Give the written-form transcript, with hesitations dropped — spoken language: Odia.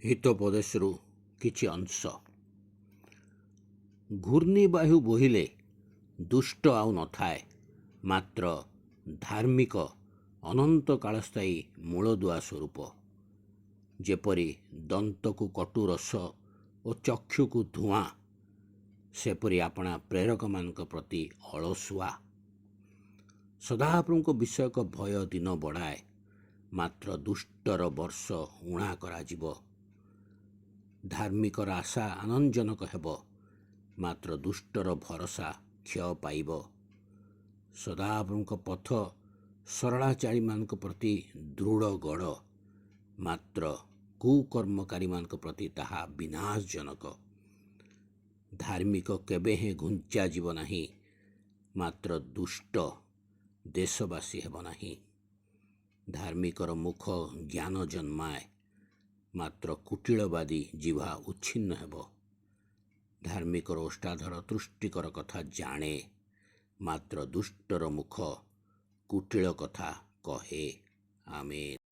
ହିତୋପଦେଶରୁ କିଛି ଅଂଶ। ଘୂର୍ଣ୍ଣିବାୟୁ ବୋହିଲେ ଦୁଷ୍ଟ ଆଉ ନଥାଏ, ମାତ୍ର ଧାର୍ମିକ ଅନନ୍ତ କାଳସ୍ଥାୟୀ ମୂଳଦୁଆ ସ୍ୱରୂପ। ଯେପରି ଦନ୍ତକୁ କଟୁ ରସ ଓ ଚକ୍ଷୁକୁ ଧୂଆଁ, ସେପରି ଆପଣା ପ୍ରେରକମାନଙ୍କ ପ୍ରତି ଅଳସୁଆ। ସଦାପ୍ରଭୁଙ୍କ ବିଷୟକ ଭୟ ଦିନ ବଢ଼ାଏ, ମାତ୍ର ଦୁଷ୍ଟର ବର୍ଷ ଊଣା କରାଯିବ। ଧାର୍ମିକର ଆଶା ଆନନ୍ଦଜନକ ହେବ, ମାତ୍ର ଦୁଷ୍ଟର ଭରସା କ୍ଷୟ ପାଇବ। ସଦାପ୍ରଭୁଙ୍କ ପଥ ସରଳାଚାରୀମାନଙ୍କ ପ୍ରତି ଦୃଢ଼ ଗଡ଼, ମାତ୍ର କୁକର୍ମକାରୀମାନଙ୍କ ପ୍ରତି ତାହା ବିନାଶଜନକ। ଧାର୍ମିକ କେବେ ହେଁ ଘୁଞ୍ଚାଯିବ ନାହିଁ, ମାତ୍ର ଦୁଷ୍ଟ ଦେଶବାସୀ ହେବ ନାହିଁ। ଧାର୍ମିକର ମୁଖ ଜ୍ଞାନ ଜନ୍ମାଏ, ମାତ୍ର କୁଟିଳବାଦୀ ଜିହ୍ୱା ଉଚ୍ଛିନ୍ନ ହେବ। ଧାର୍ମିକର ଓଷ୍ଠାଧର ତୁଷ୍ଟିକର କଥା ଜାଣେ, ମାତ୍ର ଦୁଷ୍ଟର ମୁଖ କୁଟିଳ କଥା କହେ। ଆମେନ୍।